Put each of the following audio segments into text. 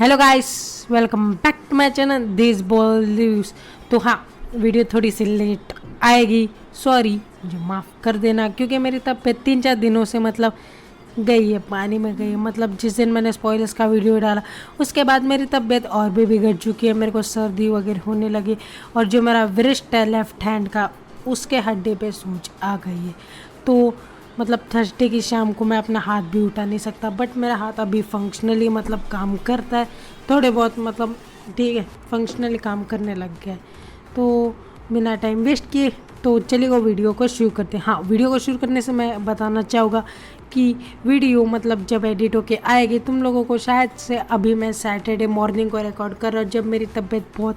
Hello guys, welcome back to my channel this Bollywood. तो हाँ, video थोड़ी सी लेट आएगी, सॉरी, मुझे माफ़ कर देना क्योंकि मेरी तबीयत 3-4 दिनों से गई है, पानी में गई है। जिस दिन मैंने स्पॉयलर्स का वीडियो डाला उसके बाद मेरी तबीयत और भी बिगड़ चुकी है। मेरे को सर्दी वगैरह होने लगी और जो मेरा वृष्ट है लेफ्ट हैंड का, उसके हड्डे पे सूज आ गई है। तो थर्सडे की शाम को मैं अपना हाथ भी उठा नहीं सकता, बट मेरा हाथ अभी फंक्शनली काम करता है, थोड़े बहुत ठीक है, फंक्शनली काम करने लग गया है। तो बिना टाइम वेस्ट किए तो चलिए वो वीडियो को शुरू करते हैं। हाँ, वीडियो को शुरू करने से मैं बताना चाहूँगा कि वीडियो जब एडिट होके आएगी तुम लोगों को शायद से, अभी मैं सैटरडे मॉर्निंग को रिकॉर्ड कर रहा हूँ जब मेरी तबीयत बहुत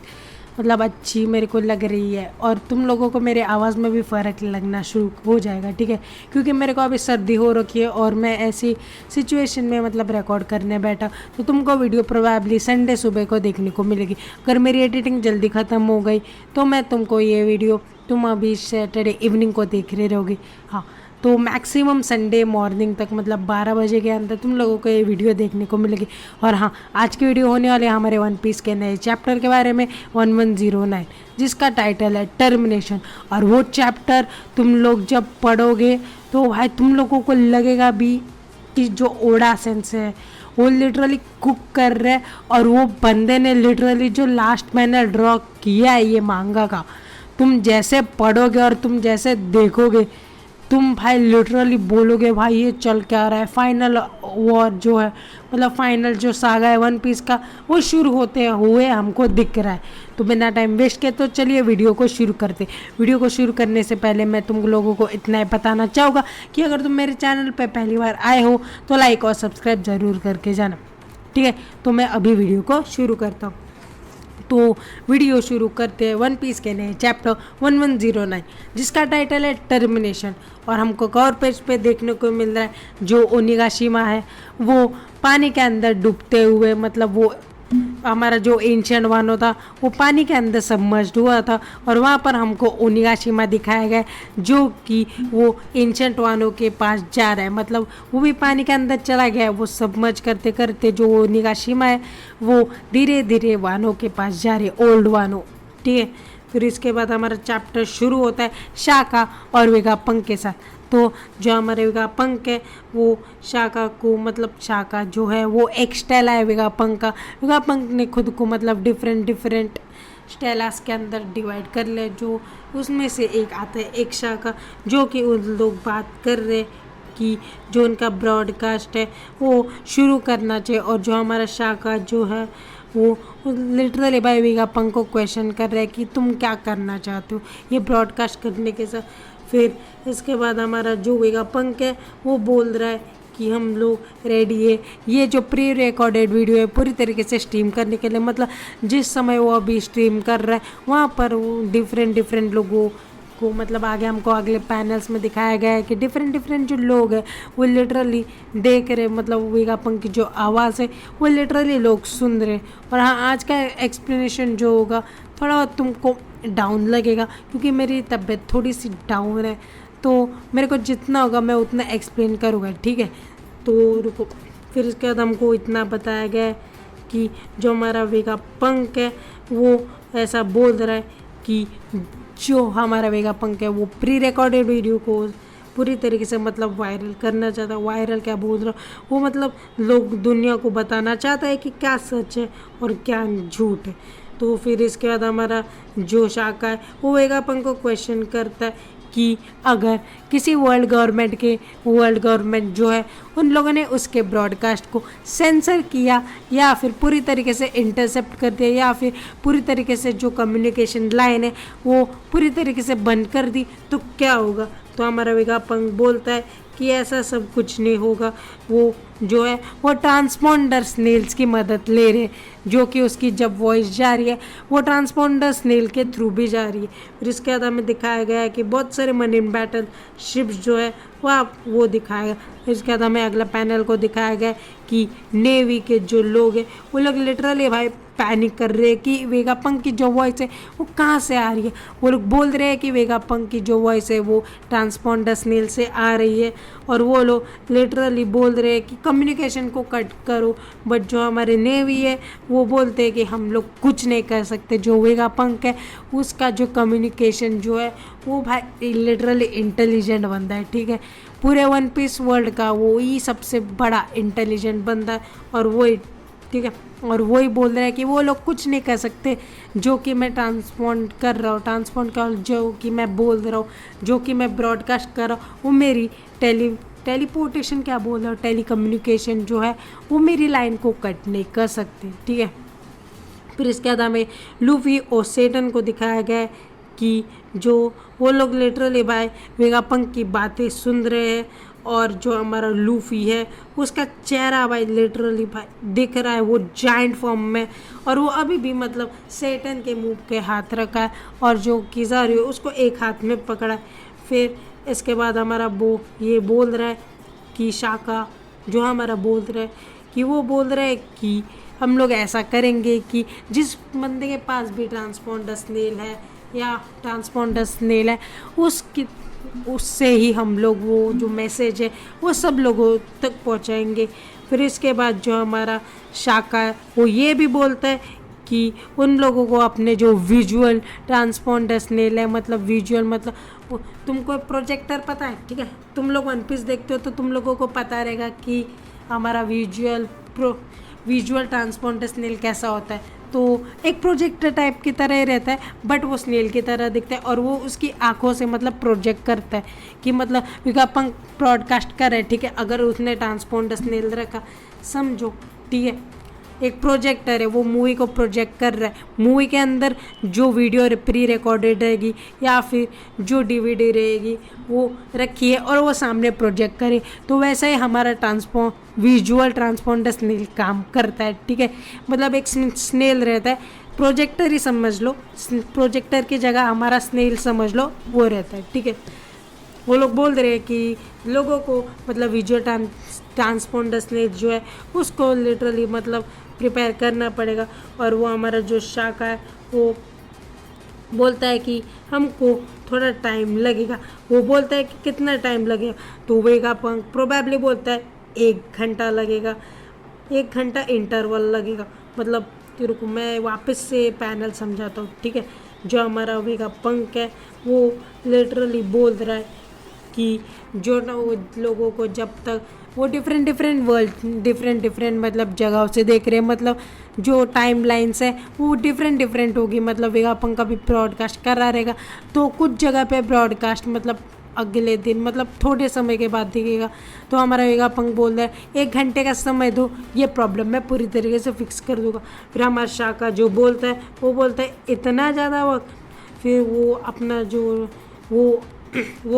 अच्छी मेरे को लग रही है और तुम लोगों को मेरे आवाज़ में भी फ़र्क लगना शुरू हो जाएगा, ठीक है, क्योंकि मेरे को अभी सर्दी हो रखी है और मैं ऐसी सिचुएशन में रिकॉर्ड करने बैठा। तो तुमको वीडियो प्रोबेबली संडे सुबह को देखने को मिलेगी। अगर मेरी एडिटिंग जल्दी ख़त्म हो गई तो मैं तुमको ये वीडियो तुम अभी सैटरडे इवनिंग को देख रहे रहोगी। हाँ, तो मैक्सिमम संडे मॉर्निंग तक 12 बजे के अंदर तुम लोगों को ये वीडियो देखने को मिलेगी। और हाँ, आज की वीडियो होने वाले हमारे वन पीस के नए चैप्टर के बारे में 1109, जिसका टाइटल है टर्मिनेशन। और वो चैप्टर तुम लोग जब पढ़ोगे तो भाई तुम लोगों को लगेगा भी कि जो ओडा सेंस है वो लिटरली कुक कर रहे हैं और वो बंदे ने लिटरली जो लास्ट मैंने ड्रॉ किया है ये मांगा का, तुम जैसे पढ़ोगे और तुम जैसे देखोगे तुम भाई लिटरली बोलोगे भाई ये चल क्या रहा है। फाइनल वॉर जो है फाइनल जो सागा है वन पीस का वो शुरू होते हुए हमको दिख रहा है। तो बिना टाइम वेस्ट के तो चलिए वीडियो को शुरू करते। वीडियो को शुरू करने से पहले मैं तुम लोगों को इतना ही बताना चाहूँगा कि अगर तुम मेरे चैनल पर पहली बार आए हो तो लाइक और सब्सक्राइब ज़रूर करके जाना, ठीक है। तो मैं अभी वीडियो को शुरू करता हूँ। तो वीडियो शुरू करते हैं वन पीस के नए चैप्टर 1109, जिसका टाइटल है टर्मिनेशन। और हमको कवर पेज पे देखने को मिल रहा है जो ओनिगाशिमा है वो पानी के अंदर डूबते हुए, वो हमारा जो एंशिएंट वानो था वो पानी के अंदर सबमर्ज्ड हुआ था और वहाँ पर हमको ओनिगाशिमा दिखाया गया जो कि वो एंशिएंट वानो के पास जा रहा है। वो भी पानी के अंदर चला गया है। वो सबमर्ज करते करते जो ओनिगाशिमा है वो धीरे धीरे वानो के पास जा रहे, ओल्ड वानो, ठीक है। फिर इसके बाद हमारा चैप्टर शुरू होता है शाका और वेगापंक के साथ। तो जो हमारे वेगापंक है वो शाका को शाका जो है वो एक स्टेला है वेगापंक का। वेगापंक ने खुद को डिफरेंट स्टेलास के अंदर डिवाइड कर ले, जो उसमें से एक आता है एक शाका, जो कि उन लोग बात कर रहे कि जो उनका ब्रॉडकास्ट है वो शुरू करना चाहिए। और जो हमारा शाका जो है वो लिटरली भाई वेगापंक को क्वेश्चन कर रहा है कि तुम क्या करना चाहते हो ये ब्रॉडकास्ट करने के साथ। फिर इसके बाद हमारा जो वेगापंक है वो बोल रहा है कि हम लोग रेडी है ये जो प्री रिकॉर्डेड वीडियो है पूरी तरीके से स्ट्रीम करने के लिए। जिस समय वो अभी स्ट्रीम कर रहा है वहाँ पर वो डिफरेंट लोगों को आगे हमको अगले पैनल्स में दिखाया गया है कि डिफरेंट जो लोग हैं वो लिटरली देख रहे, वेगापंक की जो आवाज़ है वो लिटरली लोग सुन रहे। और हाँ, आज का एक्सप्लेनेशन जो होगा थोड़ा बहुत तुमको डाउन लगेगा क्योंकि मेरी तबीयत थोड़ी सी डाउन है, तो मेरे को जितना होगा मैं उतना एक्सप्लेन करूँगा, ठीक है। तो रुको, फिर इसके बाद हमको इतना बताया गया है कि जो हमारा वेगापंक है वो ऐसा बोल रहा है कि जो हमारा वेगापंक है वो प्री रिकॉर्डेड वीडियो को पूरी तरीके से वायरल करना चाहता है। वायरल क्या बोल रहा वो लोग दुनिया को बताना चाहता है कि क्या सच है और क्या झूठ है। तो फिर इसके बाद हमारा जो शाका है वो वेगापंक को क्वेश्चन करता है कि अगर किसी वर्ल्ड गवर्नमेंट जो है उन लोगों ने उसके ब्रॉडकास्ट को सेंसर किया या फिर पूरी तरीके से इंटरसेप्ट कर दिया या फिर पूरी तरीके से जो कम्युनिकेशन लाइन है वो पूरी तरीके से बंद कर दी तो क्या होगा। तो हमारा वेगापंक बोलता है कि ऐसा सब कुछ नहीं होगा, वो जो है वो ट्रांसपोंडर स्नेल्स की मदद ले रहे, जो कि उसकी जब वॉइस जा रही है वो ट्रांसपोंडर स्नेल के थ्रू भी जा रही है। फिर इसके बाद हमें दिखाया गया है कि बहुत सारे मरीन बैटल शिप्स जो है वो दिखाएगा। इसके बाद हमें अगला पैनल को दिखाया गया कि नेवी के जो लोग हैं वो लोग लिटरली भाई पैनिक कर रहे हैं कि वेगापंक की जो वॉइस है वो कहाँ से आ रही है। वो लोग बोल रहे हैं कि वेगापंक की जो वॉइस है वो ट्रांसपॉन्डर स्नेल से आ रही है, और वो लोग लिटरली बोल रहे हैं कि कम्युनिकेशन को कट करो। बट जो हमारे नेवी है वो बोलते हैं कि हम लोग कुछ नहीं कर सकते। जो वेगापंक है उसका जो कम्युनिकेशन जो है वो भाई लिटरली इंटेलिजेंट बंदा है, ठीक है। पूरे वन पीस वर्ल्ड का वो ही सबसे बड़ा इंटेलिजेंट बंदा है, और वही, ठीक है, और वही बोल रहा है कि वो लोग कुछ नहीं कर सकते जो कि मैं ट्रांसपॉन्ड कर रहा हूँ, जो कि मैं बोल रहा हूँ, जो कि मैं ब्रॉडकास्ट कर रहा हूँ, वो मेरी टेलीपोर्टेशन क्या बोल रहा हूँ, टेली कम्युनिकेशन जो है वो मेरी लाइन को कट नहीं कर सकते, ठीक है। फिर इसके बाद हमें लूफी और सेटन को दिखाया गया है कि जो वो लोग लिटरली भाई वेगापंक की बातें सुन रहे हैं, और जो हमारा लूफी है उसका चेहरा भाई लिटरली भाई दिख रहा है वो जायंट फॉर्म में, और वो अभी भी मतलब सेटन के मुंह के हाथ रखा है, और जो किज़ारू है उसको एक हाथ में पकड़ा है। फिर इसके बाद हमारा वो ये बोल रहा है कि शाका जो हमारा बोल रहा है कि वो बोल रहा है कि हम लोग ऐसा करेंगे कि जिस बंदे के पास भी ट्रांसपॉन्डर स्नेल है या ट्रांसपॉन्डर स्नेल है उससे ही हम लोग वो जो मैसेज है वो सब लोगों तक पहुंचाएंगे। फिर इसके बाद जो हमारा शाका है वो ये भी बोलता है कि उन लोगों को अपने जो विजुअल ट्रांसपॉन्डर स्नेल है, मतलब विजुअल मतलब तुमको प्रोजेक्टर पता है, ठीक है, तुम लोग वन पीस देखते हो तो तुम लोगों को पता रहेगा कि हमारा विजुअल ट्रांसपॉन्डर स्नेल कैसा होता है। तो एक प्रोजेक्टर टाइप की तरह ही रहता है, बट वो स्नेल की तरह दिखता है, और वो उसकी आंखों से मतलब प्रोजेक्ट करता है कि मतलब वेगापंक ब्रॉडकास्ट कर रहा है, ठीक है। अगर उसने ट्रांसपॉन्डर स्नेल रखा, समझो, ठीक है, एक प्रोजेक्टर है वो मूवी को प्रोजेक्ट कर रहा है। मूवी के अंदर जो वीडियो प्री रिकॉर्डेड रहेगी या फिर जो डीवीडी रहेगी वो रखी है और वो सामने प्रोजेक्ट करे, तो वैसा ही हमारा विजुअल ट्रांसपॉन्डर स्नेल काम करता है, ठीक है। मतलब एक स्नेल रहता है, प्रोजेक्टर ही समझ लो, प्रोजेक्टर की जगह हमारा स्नेल समझ लो वो रहता है, ठीक है। वो लोग बोल रहे हैं कि लोगों को मतलब विजुअल ट्रांसपॉन्डर स्नेल जो है उसको लिटरली मतलब प्रिपेयर करना पड़ेगा, और वो हमारा जो शाखा है वो बोलता है कि हमको थोड़ा टाइम लगेगा। वो बोलता है कि कितना टाइम लगेगा, तो वेगापंक प्रोबेबली बोलता है 1 घंटा लगेगा, 1 घंटा इंटरवल लगेगा। मतलब रुको मैं वापस से पैनल समझाता हूँ, ठीक है। जो हमारा वेगापंक है वो लिटरली बोल रहा है कि जो ना वो लोगों को जब तक वो डिफरेंट मतलब जगहों से देख रहे हैं, मतलब जो टाइम लाइन्स है वो डिफरेंट होगी। मतलब वेगापंक का भी ब्रॉडकास्ट कर रहा रहेगा, तो कुछ जगह पे ब्रॉडकास्ट मतलब अगले दिन मतलब थोड़े समय के बाद दिखेगा। तो हमारा वेगापंक बोल रहा है 1 घंटे का समय दो, ये प्रॉब्लम मैं पूरी तरीके से फिक्स कर दूंगा। फिर हमारा शाका जो बोलता है वो बोलता है इतना ज़्यादा वक्त। फिर वो अपना जो वो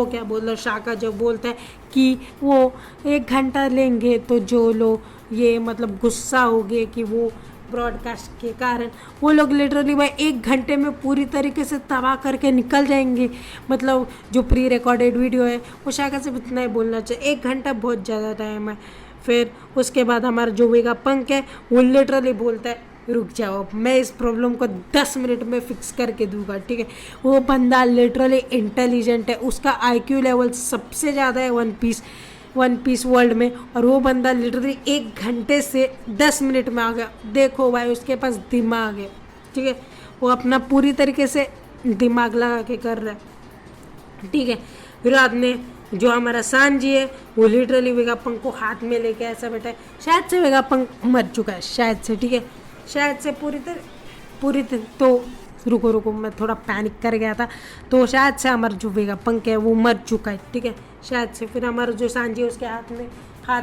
क्या बोल रहा है, शाका जब बोलता है कि वो 1 घंटा लेंगे, तो जो लोग ये मतलब गुस्सा हो गए कि वो ब्रॉडकास्ट के कारण वो लोग लिटरली भाई 1 घंटे में पूरी तरीके से तबाह करके निकल जाएंगे। मतलब जो प्री रिकॉर्डेड वीडियो है वो शाका से इतना ही बोलना चाहिए, 1 घंटा बहुत ज़्यादा टाइम है। फिर उसके बाद हमारा जो वेगापंक है वो लिटरली बोलता है रुक जाओ, मैं इस प्रॉब्लम को 10 मिनट में फिक्स करके दूंगा, ठीक है। वो बंदा लिटरली इंटेलिजेंट है, उसका आईक्यू लेवल सबसे ज़्यादा है वन पीस वर्ल्ड में, और वो बंदा लिटरली 1 घंटे से 10 मिनट में आ गया। देखो भाई उसके पास दिमाग है, ठीक है, वो अपना पूरी तरीके से दिमाग लगा के कर रहा है, ठीक है। फिर बाद में जो हमारा सांजी है वो लिटरली वेगापंक को हाथ में लेके ऐसा बैठा है, शायद से वेगापंक मर चुका है, शायद से, ठीक है, शायद से पूरी तरह तो रुको मैं थोड़ा पैनिक कर गया था, तो शायद से हमारा जो वेगापंक है वो मर चुका है, ठीक है, शायद से। फिर हमारा जो सांजी है उसके हाथ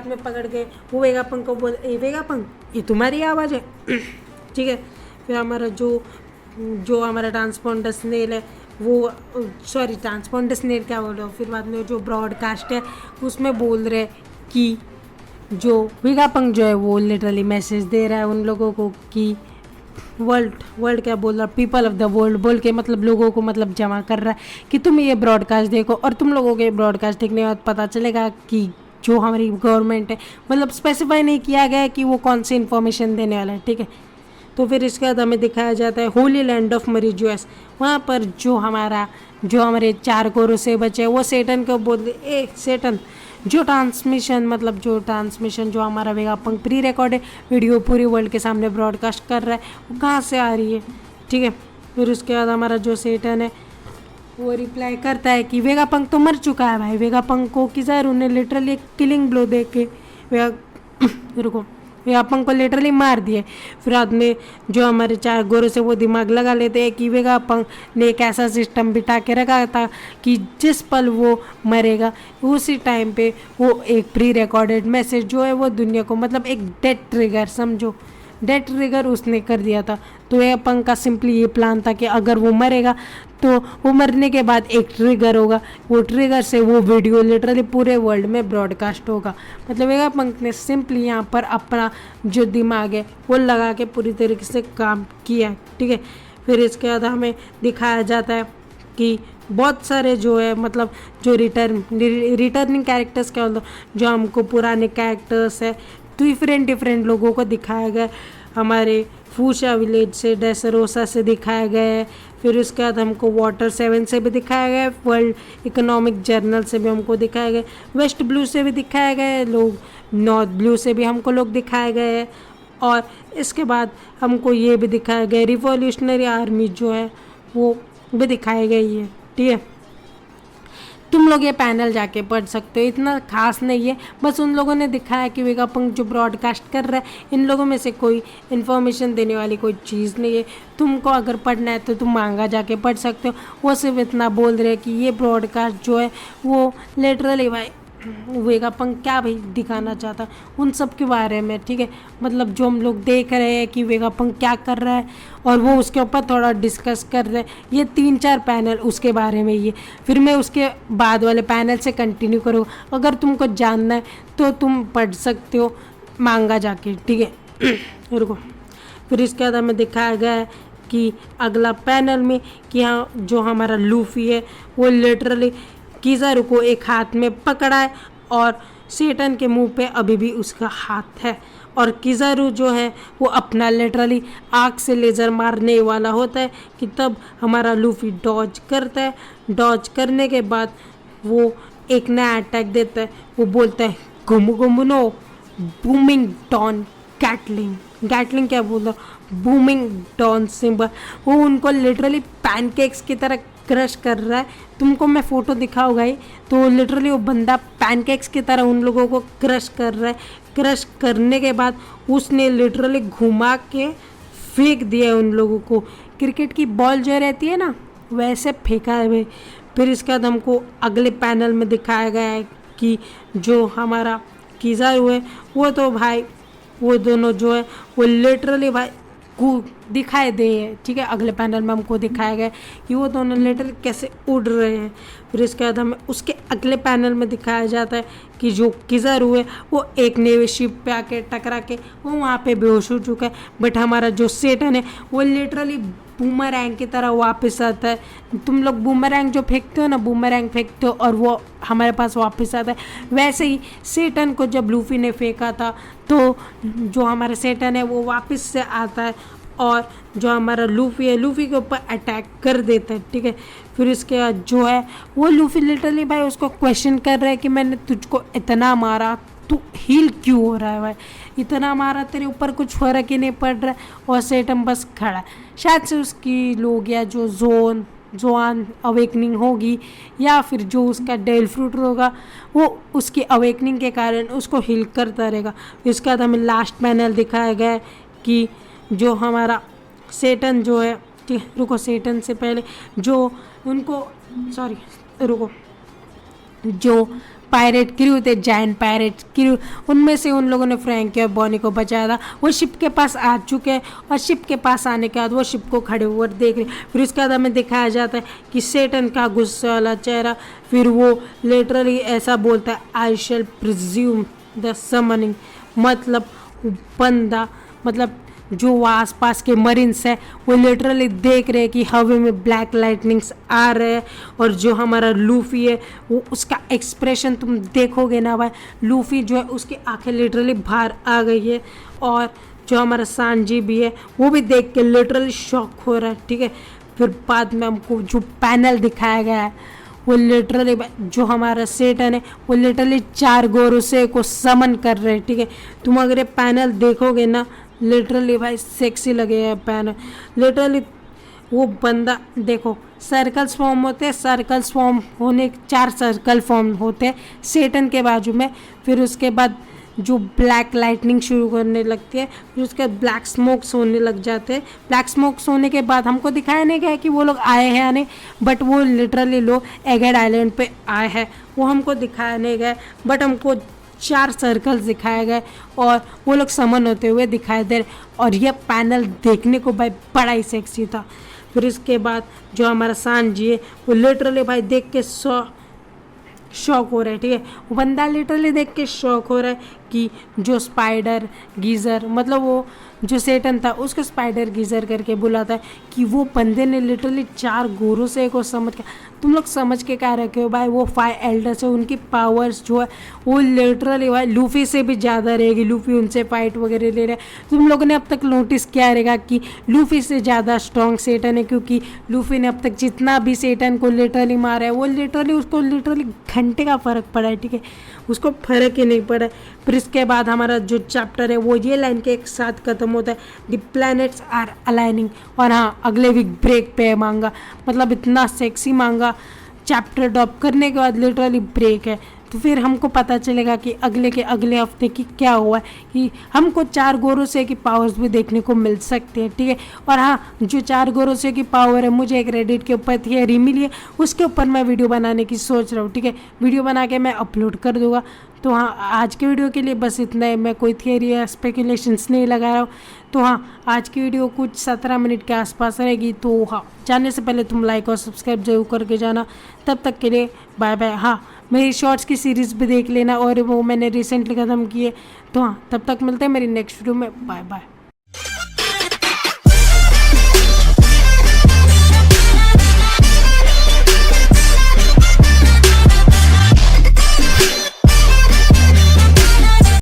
में पकड़ के वो वेगापंक को बोल वेगापंक ये तुम्हारी आवाज़ है ठीक है। फिर हमारा जो हमारा ट्रांसपॉन्डर स्नेल है वो ट्रांसपॉन्डर स्नेल क्या बोल रहा हूँ, फिर बाद में जो ब्रॉडकास्ट है उसमें बोल रहे कि जो वेगापंक जो है वो लिटरली मैसेज दे रहा है उन लोगों को कि वर्ल्ड क्या बोल रहा, पीपल ऑफ द वर्ल्ड बोल के मतलब लोगों को मतलब जमा कर रहा है कि तुम ये ब्रॉडकास्ट देखो, और तुम लोगों के ब्रॉडकास्ट देखने के बाद पता चलेगा कि जो हमारी गवर्नमेंट है, मतलब स्पेसिफाई नहीं किया गया है कि वो कौन सी इन्फॉर्मेशन देने वाला है, ठीक है। तो फिर इसके बाद हमें दिखाया जाता है होली लैंड ऑफ मरीजुअस। वहाँ पर जो हमारे 4 कौरों से बचे वो सेटन को बोलते, ए सेटन, जो ट्रांसमिशन जो हमारा वेगापंख प्री रिकॉर्डेड वीडियो पूरी वर्ल्ड के सामने ब्रॉडकास्ट कर रहा है वो कहाँ से आ रही है, ठीक है। फिर उसके बाद हमारा जो सेटन है वो रिप्लाई करता है कि वेगापंख तो मर चुका है भाई। वेगापंख को किधर, उन्हें लिटरली किलिंग ब्लो दे के वेगापंख को लिटरली मार दिए। फिर बाद में जो हमारे 4 गोरों से वो दिमाग लगा लेते हैं कि वेगापंख ने एक ऐसा सिस्टम बिठा के रखा था कि जिस पल वो मरेगा उसी टाइम पे वो एक प्री रिकॉर्डेड मैसेज जो है वो दुनिया को, मतलब एक डेथ ट्रिगर, समझो डेथ ट्रिगर उसने कर दिया था। तो वेगापंख का सिंपली ये प्लान था कि अगर वो मरेगा तो वो मरने के बाद एक ट्रिगर होगा, वो ट्रिगर से वो वीडियो लिटरली पूरे वर्ल्ड में ब्रॉडकास्ट होगा। मतलब वेगापंख ने सिंपली यहाँ पर अपना जो दिमाग है वो लगा के पूरी तरीके से काम किया, ठीक है। फिर इसके बाद हमें दिखाया जाता है कि बहुत सारे जो है मतलब जो रिटर्निंग कैरेक्टर्स क्या होता है, जो हमको पुराने कैरेक्टर्स है डिफरेंट लोगों को दिखाया गया। हमारे फूशा विलेज से, डेसरोसा से दिखाया गया है। फिर उसके बाद हमको वाटर 7 से भी दिखाया गया है, वर्ल्ड इकोनॉमिक जर्नल से भी हमको दिखाया गया, वेस्ट ब्लू से भी दिखाया गया है लोग, नॉर्थ ब्लू से भी हमको लोग दिखाए गए हैं। और इसके बाद हमको ये भी दिखाया गया रिवॉल्यूशनरी आर्मी जो है वो भी दिखाई गई है, ठीक है। तुम लोग ये पैनल जाके पढ़ सकते हो, इतना खास नहीं है, बस उन लोगों ने दिखाया कि वेगापंख जो ब्रॉडकास्ट कर रहा है इन लोगों में से कोई इन्फॉर्मेशन देने वाली कोई चीज़ नहीं है। तुमको अगर पढ़ना है तो तुम मांगा जाके पढ़ सकते हो। वो सिर्फ इतना बोल रहे हैं कि ये ब्रॉडकास्ट जो है वो लिटरली भाई वेगापंख क्या भाई दिखाना चाहता उन सब के बारे में, ठीक है। मतलब जो हम लोग देख रहे हैं कि वेगापंख क्या कर रहा है और वो उसके ऊपर थोड़ा डिस्कस कर रहे हैं। ये 3-4 पैनल उसके बारे में ही है। फिर मैं उसके बाद वाले पैनल से कंटिन्यू करूँगा। अगर तुमको जानना है तो तुम पढ़ सकते हो मांगा जाके, ठीक है। रुको, फिर इसके बाद हमें दिखाया गया है कि अगला पैनल में कि हाँ जो हमारा लूफी है वो लिटरली किज़ारू को एक हाथ में पकड़ा है और सेटन के मुंह पे अभी भी उसका हाथ है, और किज़ारू जो है वो अपना लिटरली आँख से लेज़र मारने वाला होता है कि तब हमारा लूफी डॉज करता है। डॉज करने के बाद वो एक नया अटैक देता है। वो बोलता है गुमुगुमुनो बूमिंग डॉन गैटलिंग क्या बोल रहा, बूमिंग डॉन सिंबल। वो उनको लिटरली पैनकेक्स की तरह क्रश कर रहा है। तुमको मैं फ़ोटो दिखाऊंगा ही, तो लिटरली वो बंदा पैनकेक्स की तरह उन लोगों को क्रश कर रहा है। क्रश करने के बाद उसने लिटरली घुमा के फेंक दिया उन लोगों को। क्रिकेट की बॉल जो रहती है ना वैसे फेंका है भाई। फिर इसके बाद हमको अगले पैनल में दिखाया गया है कि जो हमारा किज़ारू है वो तो भाई वो दोनों जो है वो लिटरली भाई दिखाई दे है, ठीक है। अगले पैनल में हमको दिखाया गया कि वो दोनों लिटरली कैसे उड़ रहे हैं। फिर इसके बाद हमें उसके अगले पैनल में दिखाया जाता है कि जो किज़ारू है वो एक नेवी शिप पे आके टकरा के वो वहाँ पे बेहोश हो चुका है। बट हमारा जो सेटन है वो लिटरली बूमरैंग की तरह वापस आता है। तुम लोग बूमरैंग जो फेंकते हो ना, बूमरैंग फेंकते हो और वो हमारे पास वापस आता है। वैसे ही सेटन को जब लूफी ने फेंका था तो जो हमारा सेटन है वो वापस से आता है और जो हमारा लूफी है लूफी के ऊपर अटैक कर देता है, ठीक है। फिर इसके बाद जो है वो लूफी लिटरली भाई उसको क्वेश्चन कर रहा है कि मैंने तुझको इतना मारा, तू हील क्यों हो रहा है भाई, इतना मारा तेरे ऊपर कुछ फर्क ही नहीं पड़ रहा है। और सेटम बस खड़ा है। शायद से उसकी लोग या जो जोआन अवेकनिंग होगी या फिर जो उसका डेल फ्रूट होगा वो उसकी अवेकनिंग के कारण उसको हील करता रहेगा। इसके बाद हमें लास्ट पैनल दिखाया गया है कि जो हमारा सेटन जो है, रुको सेटन से पहले जो उनको जो पायरेट क्रू थे, जायंट पायरेट क्रू, उनमें से उन लोगों ने फ्रैंकी और बॉनी को बचाया था। वो शिप के पास आ चुके हैं और शिप के पास आने के बाद वो शिप को खड़े हुए देख रहे। फिर उसके बाद हमें दिखाया जाता है कि सेटन का गुस्से वाला चेहरा। फिर वो लिटरली ऐसा बोलता है आई शैल प्रिज्यूम द समनिंग, मतलब बंदा मतलब जो वो आसपास के मरीन्स है वो लिटरली देख रहे हैं कि हवा में ब्लैक लाइटनिंग्स आ रहे हैं। और जो हमारा लूफी है वो उसका एक्सप्रेशन तुम देखोगे ना भाई, लूफी जो है उसकी आंखें लिटरली बाहर आ गई है। और जो हमारा सांजी भी है वो भी देख के लिटरली शॉक हो रहा है, ठीक है। फिर बाद में हमको जो पैनल दिखाया गया है वो लिटरली जो हमारा सेटन है वो लिटरली 4 गोरोसे को समन कर रहे हैं, ठीक है। तुम अगर ये पैनल देखोगे ना लिटरली भाई सेक्सी लगेगा पैनल। लिटरली वो बंदा देखो, सर्कल्स फॉर्म होते हैं, सर्कल्स फॉर्म होने 4 सर्कल फॉर्म होते हैं सेटन के बाजू में। फिर उसके बाद जो ब्लैक लाइटनिंग शुरू करने लगती है, फिर उसके बाद ब्लैक स्मोक्स होने लग जाते हैं। ब्लैक स्मोक्स होने के बाद हमको दिखाया नहीं गया कि वो लोग आए हैं या नहीं, बट वो लिटरली लोग एगेड आइलैंड पे आए हैं, वो हमको दिखाया नहीं गया। बट हमको 4 सर्कल्स दिखाए गए और वो लोग समन होते हुए दिखाई दे रहे। और ये पैनल देखने को भाई बड़ा ही सेक्सी था। फिर इसके बाद जो हमारा सांजी है वो लिटरली भाई देख के शॉक हो रहा है, ठीक है। वो बंदा लिटरली देख के शॉक हो रहा है कि जो स्पाइडर गीज़र, मतलब वो जो सेटन था उसको स्पाइडर गीज़र करके बुलाता है, कि वो बंदे ने लिटरली 4 गोरों से को समझ के, तुम लोग समझ के क्या रखे हो भाई, वो 5 एल्डर्स है, उनकी पावर्स जो है वो लिटरली भाई लूफी से भी ज़्यादा रहेगी। लूफी उनसे फाइट वगैरह ले रहे हैं। तुम लोगों ने अब तक नोटिस किया रहेगा कि लूफी से ज़्यादा स्ट्रॉन्ग सेटन है, क्योंकि लूफी ने अब तक जितना भी सेटन को लिटरली मारा है वो लिटरली उसको लिटरली घंटे का फ़र्क पड़ा है, ठीक है। उसको फ़र्क ही नहीं पड़ा है। फिर इसके बाद हमारा जो चैप्टर है वो ये लाइन के एक साथ ख़त्म होता है, द प्लैनेट्स आर अलाइनिंग। और हाँ, अगले वीक ब्रेक पे है मांगा, मतलब इतना सेक्सी मांगा। चैप्टर ड्रॉप करने के बाद लिटरली ब्रेक है, तो फिर हमको पता चलेगा कि अगले के अगले हफ्ते की क्या हुआ है, कि हमको 4 गोरोसे की पावर्स भी देखने को मिल सकते हैं, ठीक है। और हाँ, जो 4 गोरोसे की पावर है मुझे एक रेडिट के ऊपर थियरी मिली है, उसके ऊपर मैं वीडियो बनाने की सोच रहा हूँ, ठीक है। वीडियो बना के मैं अपलोड कर दूँगा। तो हाँ, आज के वीडियो के लिए बस इतना है। मैं कोई थियरी या स्पेकुलेशंस नहीं लगा रहा हूँ। तो हाँ, आज की वीडियो कुछ 17 मिनट के आसपास रहेगी। तो हाँ, जाने से पहले तुम लाइक और सब्सक्राइब जरूर करके जाना। तब तक के लिए बाय बाय। हाँ, मेरी शॉर्ट्स की सीरीज़ भी देख लेना, और वो मैंने रिसेंटली ख़त्म की है। तो हाँ, तब तक मिलते हैं मेरी नेक्स्ट वीडियो में। Bye bye.